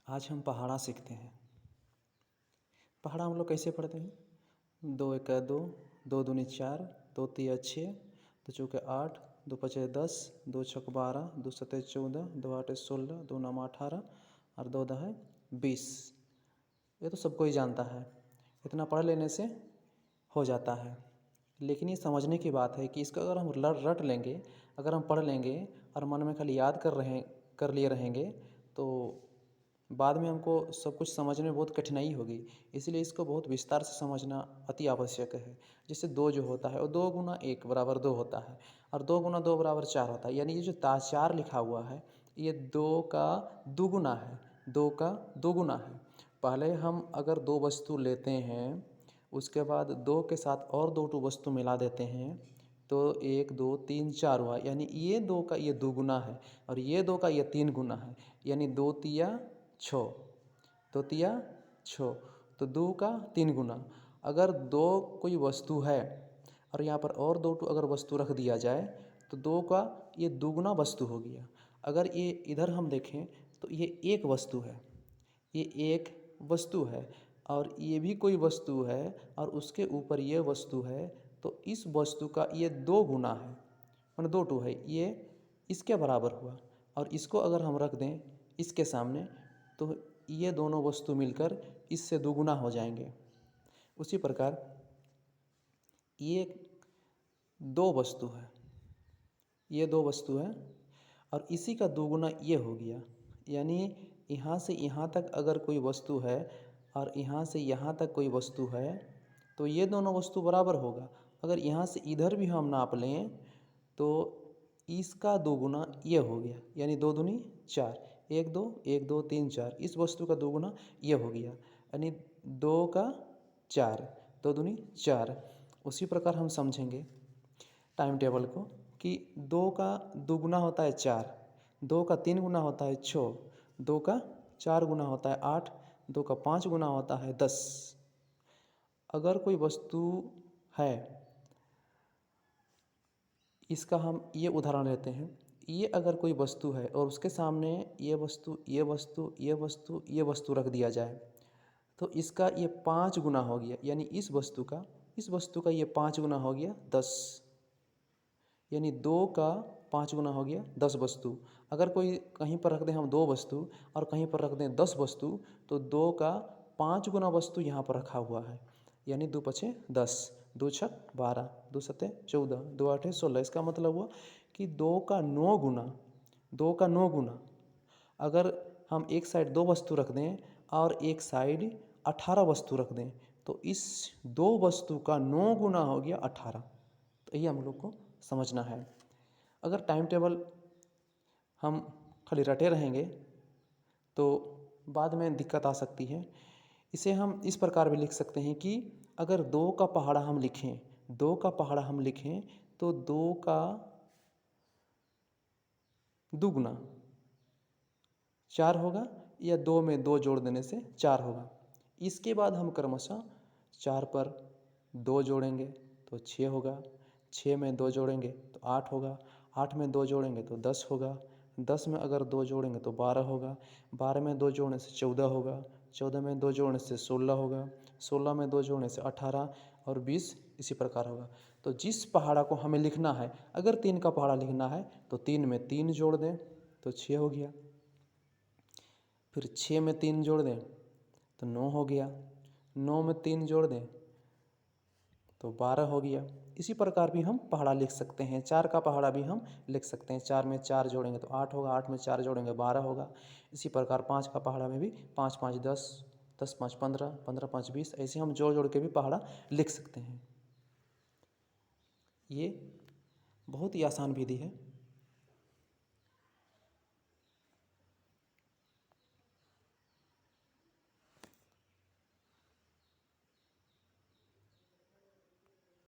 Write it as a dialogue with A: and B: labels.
A: आज हम पहाड़ा सीखते हैं। पहाड़ा हम लोग कैसे पढ़ते हैं? 2 एका 2, 2 दूनी 4, 2 तिया 6, 2 चौके 8, 2 पचे 10, 2 छक 12, 2 सते 14, 2 आठे 16, 2 नौ 18 और 2 दहे 20। ये तो सबको ही जानता है। इतना पढ़ लेने से हो जाता है। लेकिन ये समझने की बात है कि इसको अगर हम रट लेंगे, अगर हम पढ़ लेंगे और मन में खाली याद कर लिए रहेंगे तो बाद में हमको सब कुछ समझने में बहुत कठिनाई होगी। इसलिए इसको बहुत विस्तार से समझना अति आवश्यक है। जैसे 2 जो होता है वो 2 गुना 1 बराबर 2 होता है और 2 गुना 2 बराबर 4 होता है। यानी ये जो 4 लिखा हुआ है ये 2 का दुगुना है, 2 का दुगुना है। पहले हम अगर 2 वस्तु लेते हैं उसके बाद 2 के साथ और 2 वस्तु मिला देते हैं तो 1 2 3 4 हुआ। यानी ये 2 का ये दुगुना है और ये 2 का ये 3 गुना है। यानी 2 तिया 6, 2 तिया 6, तो 2 का 3 गुना। अगर 2 कोई वस्तु है और यहाँ पर और 2 अगर वस्तु रख दिया जाए तो 2 का ये दुगुना वस्तु हो गया। अगर ये इधर हम देखें तो ये एक वस्तु है, ये एक वस्तु है और ये भी कोई वस्तु है और उसके ऊपर ये वस्तु है, तो इस वस्तु का ये 2 गुना है, माने 2 है, ये इसके बराबर हुआ। और इसको अगर हम रख दें इसके सामने तो ये दोनों वस्तु मिलकर इससे दुगुना हो जाएंगे। उसी प्रकार ये 2 वस्तु है, ये 2 वस्तु है और इसी का दुगुना ये हो गया। यानी यहाँ से यहाँ तक अगर कोई वस्तु है और यहाँ से यहाँ तक कोई वस्तु है तो ये दोनों वस्तु बराबर होगा। अगर यहाँ से इधर भी हम नाप लें तो इसका दुगुना ये हो गया। यानी 2 दूनी 4, 1 2 1 2 3 4, इस वस्तु का दुगुना ये हो गया। यानी 2 का 4, 2 दूनी 4। उसी प्रकार हम समझेंगे टाइम टेबल को कि 2 का दुगुना होता है 4, 2 का 3 गुना होता है 6, 2 का 4 गुना होता है 8, 2 का 5 गुना होता है 10। अगर कोई वस्तु है, इसका हम ये उदाहरण लेते हैं। ये अगर कोई वस्तु है और उसके सामने ये वस्तु ये वस्तु ये वस्तु ये वस्तु रख दिया जाए तो इसका ये 5 गुना हो गया। यानी इस वस्तु का ये 5 गुना हो गया 10। यानी 2 का 5 गुना हो गया 10 वस्तु। अगर कोई कहीं पर रख दें हम 2 वस्तु और कहीं पर रख दें 10 वस्तु तो 2 का 5 गुना वस्तु यहाँ पर रखा हुआ है। यानी 2 पचे 10, 2 छक 12, 2 सते 14, 2 आठे 16। इसका मतलब हुआ कि 2 का 9 गुना, 2 का 9 गुना। अगर हम एक साइड 2 वस्तु रख दें और एक साइड 18 वस्तु रख दें तो इस 2 वस्तु का 9 गुना हो गया 18। तो ये हम लोग को समझना है। अगर टाइम टेबल हम खाली रटे रहेंगे तो बाद में दिक्कत आ सकती है। इसे हम इस प्रकार भी लिख सकते हैं कि अगर 2 का पहाड़ा हम लिखें, 2 का पहाड़ा हम लिखें तो 2 का दुगुना 4 होगा या 2 में 2 जोड़ देने से 4 होगा। इसके बाद हम क्रमशः 4 पर 2 जोड़ेंगे तो 6 होगा, 6 में 2 जोड़ेंगे तो 8 होगा, 8 में 2 जोड़ेंगे तो 10 होगा, 10 में अगर 2 जोड़ेंगे तो 12 होगा, 12 में 2 जोड़ने से 14 होगा, 14 में 2 जोड़ने से 16 होगा, 16 में 2 जोड़ने से 18 और 20 इसी प्रकार होगा। तो जिस पहाड़ा को हमें लिखना है, अगर 3 का पहाड़ा लिखना है तो 3 में 3 जोड़ दें तो 6 हो गया। फिर 6 में 3 जोड़ दें तो 9 हो गया, 9 में 3 जोड़ दें तो 12 हो गया। इसी प्रकार भी हम पहाड़ा लिख सकते हैं। 4 का पहाड़ा भी हम लिख सकते हैं। 4 में 4 जोड़ेंगे तो 8 होगा, 8 में 4 जोड़ेंगे 12 होगा। इसी प्रकार 5 का पहाड़ा में भी 5 5 10, 10 5 15, 15 5 20, ऐसे हम जोड़ जोड़ के भी पहाड़ा लिख सकते हैं। ये बहुत ही आसान विधि है।